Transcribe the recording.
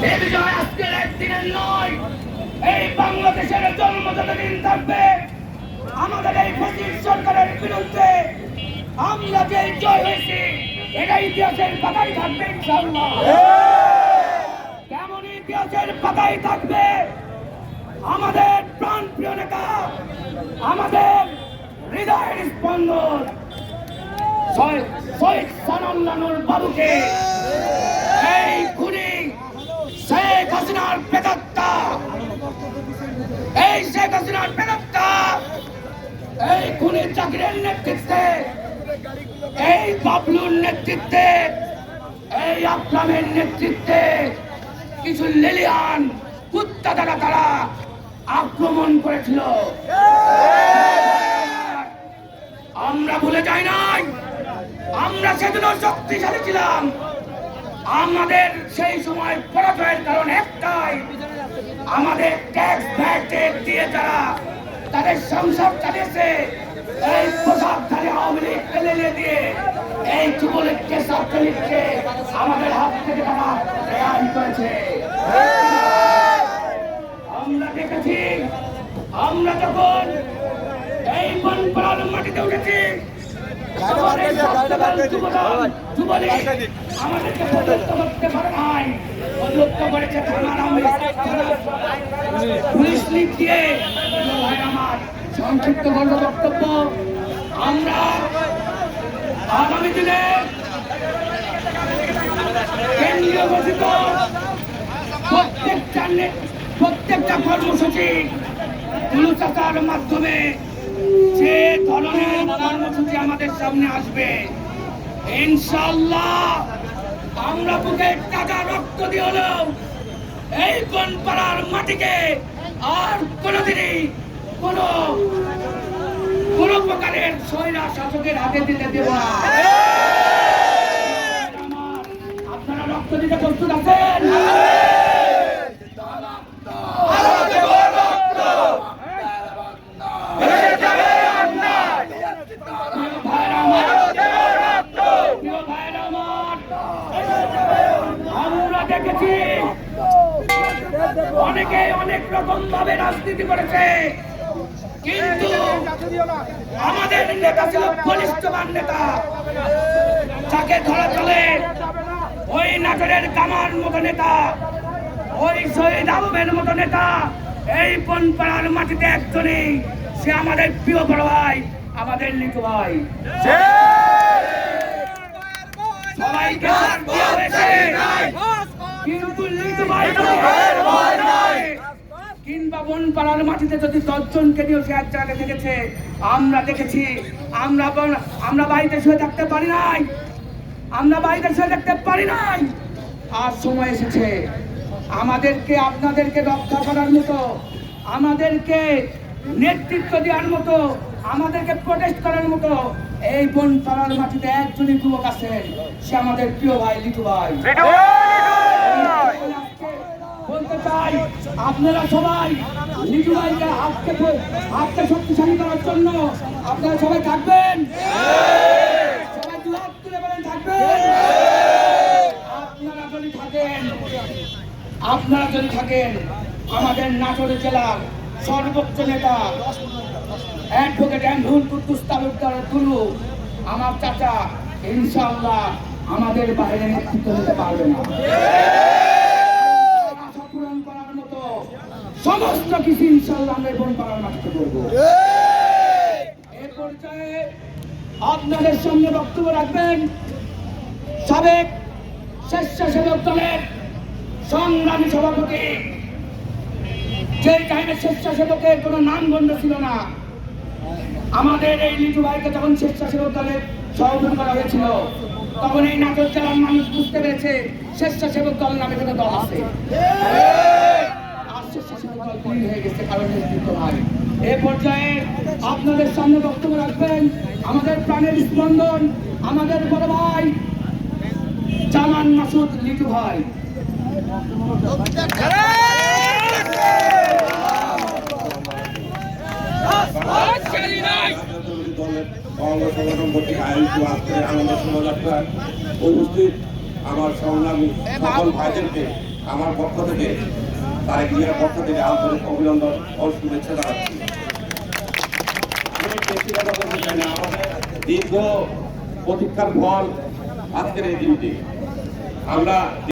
এই বিজয় আজকের একদিনের নয়, এই বাংলাদেশের জন্ম যতদিন থাকবে আমাদের এই ফ্যাসিস্ট সরকারের বিরুদ্ধে আমরা যে জয় হয়েছি এটা ইতিহাসের পাতায় থাকবে ইনশাআল্লাহ। কেমন ইতিহাসের পাতায় থাকবে আমাদের প্রাণপ্রিয় নেতা, আমাদের হৃদয়ের স্পন্দন শহীদ সানাউল্লাহ নূর বাবুকে, এই খুনি শেখ হাসিনার প্রেতাত্মা, এই শেখ হাসিনার প্রেতাত্মা, এই খুনি জাকিরের নেতৃত্বে, এই বাবলুর নেতৃত্বে, এই আকরামের নেতৃত্বে কিছু লেলিয়ান কুত্তা দ্বারা তারা আক্রমণ করেছিল। আমরা ভুলে যাই নাই, আমরা সেদিনও শক্তিশালী ছিলাম। আমাদের সেই সময় পরাজয়ের কারণ একটাই, আমাদের ট্যাক্স ভ্যাট দিয়ে যারা তাদের সংসার চালিয়েছে, এই পোশাকধারী আওয়ামী লীগ পেলে দিয়ে এই যুবলীগকে ছাত্রলীগকে আমাদের হাত থেকে তারা রেহাই করেছে। আমরা দেখেছি, আমরা যখন এই বনপাড়ার মাটিতে উঠেছি আমাদেরকে পদত্ব করতে পারে নাই, পদত্ব করেছে থানার পুলিশ লিগ দিয়ে। আমার সংক্ষিপ্ত গল্প বক্তব্য, আমরা আগামী দিনে কেন্দ্রীয় ঘোষিত প্রত্যেকটা কর্মসূচি তুলুচাতার মাধ্যমে যে ধরনের কর্মসূচি আমাদের সামনে আসবে ইনশাআল্লাহ আমরা বুকের টাকা রক্ত দিয়ে হলেও এই বনপাড়ার মাটিকে আর কোনোদিনই কোনো প্রকারের স্বৈরা শাসকের হাতে দিতে দেব না। আপনারা রক্ত দিতে প্রস্তুত আছেন? অনেকে অনেক রকম ভাবে রাজনীতি করেছে, কিন্তু আমাদের নেতা ছিল বলিষ্ঠবান নেতা, যাকে ধরা চলে ওই নাটোরের কামার মতো নেতা, ওই শহীদ আলমের মতো নেতা। এই বনপাড়ার মাটিতে একজনই, সে আমাদের প্রিয় বড় ভাই, আমাদের লিটু ভাই। সবাইকে কিন্তু লিটু ভাই কিংবা বনপাড়ার মাটিতে যদি 10 জনকে দিয়েও সে এক জায়গায় দেখেছে, আমরা দেখেছি। আমরা বাড়িতে শুয়ে থাকতে পারি নাই, আমরা বাড়িতে শুয়ে থাকতে পারি নাই। আর সময় এসেছে আমাদেরকে আপনাদেরকে রক্ষা করার মতো, আমাদেরকে নেতৃত্ব দেওয়ার মতো, আমাদেরকে প্রোটেস্ট করার মতো এই বনপাড়ার মাটিতে একজনই যুবক আছেন, সে আমাদের প্রিয় ভাই লিটু ভাই। বলতে চাই আপনারা সবাই লিটু ভাইকে হাতকে শক্তিশালী করার জন্য আপনারা সবাই থাকবেন, সবাই দু হাত তুলে বলেন থাকবেন। আপনারা যদি থাকেন আমাদের নাটোর জেলার সর্বোচ্চ নেতা অ্যাডভোকেট এমরুল কুদ্দুস তালুকদার তুলু, আমার চাচা, ইনশাআল্লাহ আমাদের বাইরে নেতৃত্ব দিতে পারবে না। পূরণ করার মতো সমস্ত কিছু ইনশাআল্লাহ আমরা বনপাড়ার মাটিতে করবো। এ পর্যায়ে আপনাদের সামনে বক্তব্য রাখবেন সাবেক স্বেচ্ছাসেবক দলের সংগ্রামী সভাপতি, যে টাইমে স্বেচ্ছাসেবকের কোনো নামগন্ধ ছিল না। আমাদের এই লিটু ভাইকে যখন স্বেচ্ছাসেবক দলের সভাপতি করা হয়েছিল, তখন এই নাটোর জেলার মানুষ বুঝতে পেরেছে স্বেচ্ছাসেবক দল নামে কোনো দল আছে, আর স্বেচ্ছাসেবক দল তৈরি হয়ে গেছে কারণ নেতৃত্ব ভাই। এ পর্যায়ে আপনাদের সামনে বক্তব্য রাখবেন আমাদের প্রাণের স্পন্দন, আমাদের বড় ভাই জামান মাসুদ লিটু ভাই। উপস্থিত আমার সংগ্রামী সকল ভাইদেরকে আমার পক্ষ থেকে তারেক জিয়ার পক্ষ থেকে আন্তরিক অভিনন্দন ও শুভেচ্ছা জানাচ্ছি। আমি বেশি কথা বলতে চাই না, আমাদের দীর্ঘ প্রতীক্ষার ফল আজকের এই দিনটি। আমরা